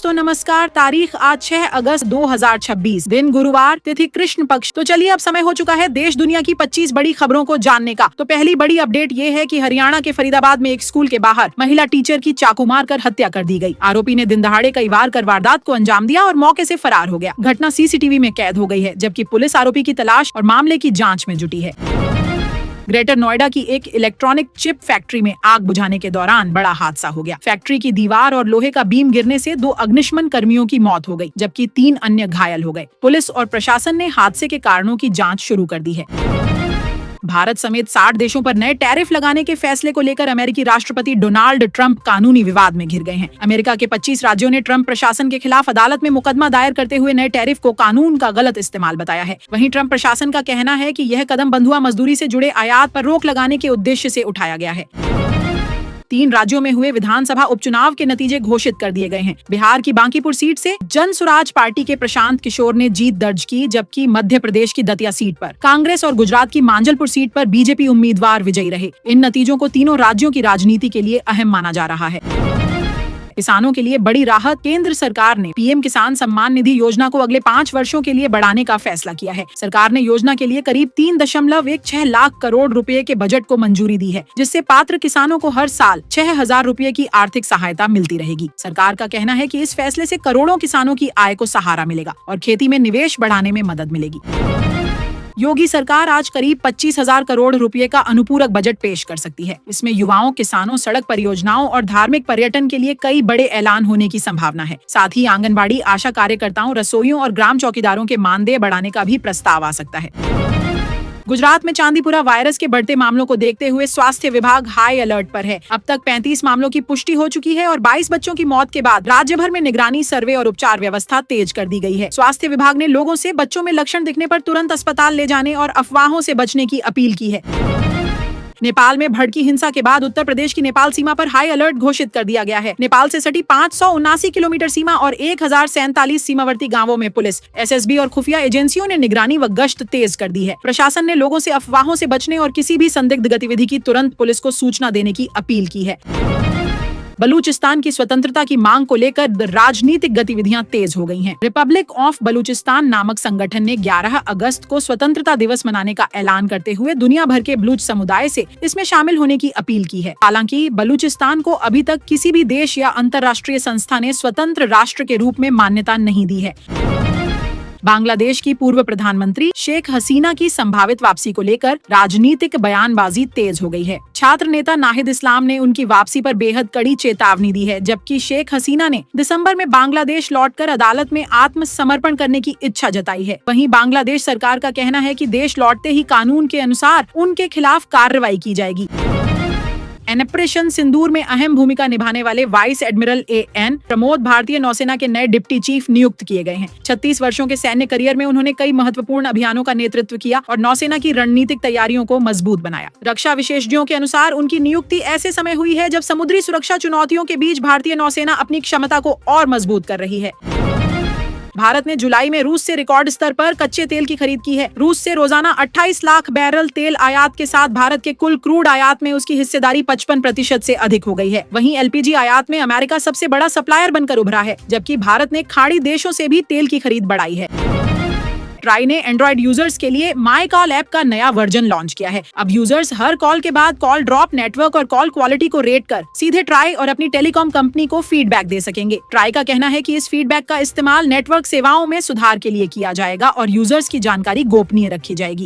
दोस्तों नमस्कार। तारीख आज 6 अगस्त 2026, दिन गुरुवार, तिथि कृष्ण पक्ष। तो चलिए अब समय हो चुका है देश दुनिया की 25 बड़ी खबरों को जानने का। तो पहली बड़ी अपडेट ये है कि हरियाणा के फरीदाबाद में एक स्कूल के बाहर महिला टीचर की चाकू मारकर हत्या कर दी गई। आरोपी ने दिन दहाड़े कई वार कर वारदात को अंजाम दिया और मौके से फरार हो गया। घटना सीसीटीवी में कैद हो गई है, जबकि पुलिस आरोपी की तलाश और मामले की जाँच में जुटी है। ग्रेटर नोएडा की एक इलेक्ट्रॉनिक चिप फैक्ट्री में आग बुझाने के दौरान बड़ा हादसा हो गया। फैक्ट्री की दीवार और लोहे का बीम गिरने से 2 अग्निशमन कर्मियों की मौत हो गई, जबकि 3 अन्य घायल हो गए। पुलिस और प्रशासन ने हादसे के कारणों की जांच शुरू कर दी है। भारत समेत 60 देशों पर नए टैरिफ लगाने के फैसले को लेकर अमेरिकी राष्ट्रपति डोनाल्ड ट्रंप कानूनी विवाद में घिर गए हैं। अमेरिका के 25 राज्यों ने ट्रंप प्रशासन के खिलाफ अदालत में मुकदमा दायर करते हुए नए टैरिफ को कानून का गलत इस्तेमाल बताया है। वहीं ट्रंप प्रशासन का कहना है कि यह कदम बंधुआ मजदूरी से जुड़े आयात पर रोक लगाने के उद्देश्य से उठाया गया है। 3 राज्यों में हुए विधानसभा उपचुनाव के नतीजे घोषित कर दिए गए हैं। बिहार की बांकीपुर सीट से जन सुराज पार्टी के प्रशांत किशोर ने जीत दर्ज की, जबकि मध्य प्रदेश की दतिया सीट पर कांग्रेस और गुजरात की मांजलपुर सीट पर बीजेपी उम्मीदवार विजयी रहे। इन नतीजों को तीनों राज्यों की राजनीति के लिए अहम माना जा रहा है। किसानों के लिए बड़ी राहत। केंद्र सरकार ने पीएम किसान सम्मान निधि योजना को अगले 5 वर्षों के लिए बढ़ाने का फैसला किया है। सरकार ने योजना के लिए करीब 3.16 लाख करोड़ रुपए के बजट को मंजूरी दी है, जिससे पात्र किसानों को हर साल 6,000 रुपए की आर्थिक सहायता मिलती रहेगी। सरकार का कहना है कि इस फैसले से करोड़ों किसानों की आय को सहारा मिलेगा और खेती में निवेश बढ़ाने में मदद मिलेगी। योगी सरकार आज करीब 25,000 करोड़ रुपए का अनुपूरक बजट पेश कर सकती है। इसमें युवाओं, किसानों, सड़क परियोजनाओं और धार्मिक पर्यटन के लिए कई बड़े ऐलान होने की संभावना है। साथ ही आंगनबाड़ी, आशा कार्यकर्ताओं, रसोइयों और ग्राम चौकीदारों के मानदेय बढ़ाने का भी प्रस्ताव आ सकता है। गुजरात में चांदीपुरा वायरस के बढ़ते मामलों को देखते हुए स्वास्थ्य विभाग हाई अलर्ट पर है। अब तक 35 मामलों की पुष्टि हो चुकी है और 22 बच्चों की मौत के बाद राज्य भर में निगरानी, सर्वे और उपचार व्यवस्था तेज कर दी गई है। स्वास्थ्य विभाग ने लोगों से बच्चों में लक्षण दिखने पर तुरंत अस्पताल ले जाने और अफवाहों से बचने की अपील की है। नेपाल में भड़की हिंसा के बाद उत्तर प्रदेश की नेपाल सीमा पर हाई अलर्ट घोषित कर दिया गया है। नेपाल से सटी 579 किलोमीटर सीमा और 1047 सीमावर्ती गांवों में पुलिस, एसएसबी और खुफिया एजेंसियों ने निगरानी व गश्त तेज कर दी है। प्रशासन ने लोगों से अफवाहों से बचने और किसी भी संदिग्ध गतिविधि की तुरंत पुलिस को सूचना देने की अपील की है। बलूचिस्तान की स्वतंत्रता की मांग को लेकर राजनीतिक गतिविधियां तेज हो गई हैं। रिपब्लिक ऑफ बलूचिस्तान नामक संगठन ने 11 अगस्त को स्वतंत्रता दिवस मनाने का ऐलान करते हुए दुनिया भर के बलूच समुदाय से इसमें शामिल होने की अपील की है। हालांकि बलूचिस्तान को अभी तक किसी भी देश या अंतर्राष्ट्रीय संस्था ने स्वतंत्र राष्ट्र के रूप में मान्यता नहीं दी है। बांग्लादेश की पूर्व प्रधानमंत्री शेख हसीना की संभावित वापसी को लेकर राजनीतिक बयानबाजी तेज हो गई है। छात्र नेता नाहिद इस्लाम ने उनकी वापसी पर बेहद कड़ी चेतावनी दी है, जबकि शेख हसीना ने दिसंबर में बांग्लादेश लौटकर अदालत में आत्मसमर्पण करने की इच्छा जताई है। वहीं बांग्लादेश सरकार का कहना है कि देश लौटते ही कानून के अनुसार उनके खिलाफ कार्रवाई की जाएगी। ऑपरेशन सिंदूर में अहम भूमिका निभाने वाले वाइस एडमिरल एएन प्रमोद भारतीय नौसेना के नए डिप्टी चीफ नियुक्त किए गए हैं। 36 वर्षों के सैन्य करियर में उन्होंने कई महत्वपूर्ण अभियानों का नेतृत्व किया और नौसेना की रणनीतिक तैयारियों को मजबूत बनाया। रक्षा विशेषज्ञों के अनुसार उनकी नियुक्ति ऐसे समय हुई है जब समुद्री सुरक्षा चुनौतियों के बीच भारतीय नौसेना अपनी क्षमता को और मजबूत कर रही है। भारत ने जुलाई में रूस से रिकॉर्ड स्तर पर कच्चे तेल की खरीद की है। रूस से रोजाना 28 लाख बैरल तेल आयात के साथ भारत के कुल क्रूड आयात में उसकी हिस्सेदारी 55% से अधिक हो गई है। वहीं एलपीजी आयात में अमेरिका सबसे बड़ा सप्लायर बनकर उभरा है, जबकि भारत ने खाड़ी देशों से भी तेल की खरीद बढ़ाई है। ट्राई ने एंड्रॉइड यूजर्स के लिए माई कॉल ऐप का नया वर्जन लॉन्च किया है। अब यूजर्स हर कॉल के बाद कॉल ड्रॉप, नेटवर्क और कॉल क्वालिटी को रेट कर सीधे ट्राई और अपनी टेलीकॉम कंपनी को फीडबैक दे सकेंगे। ट्राई का कहना है कि इस फीडबैक का इस्तेमाल नेटवर्क सेवाओं में सुधार के लिए किया जाएगा और यूजर्स की जानकारी गोपनीय रखी जाएगी।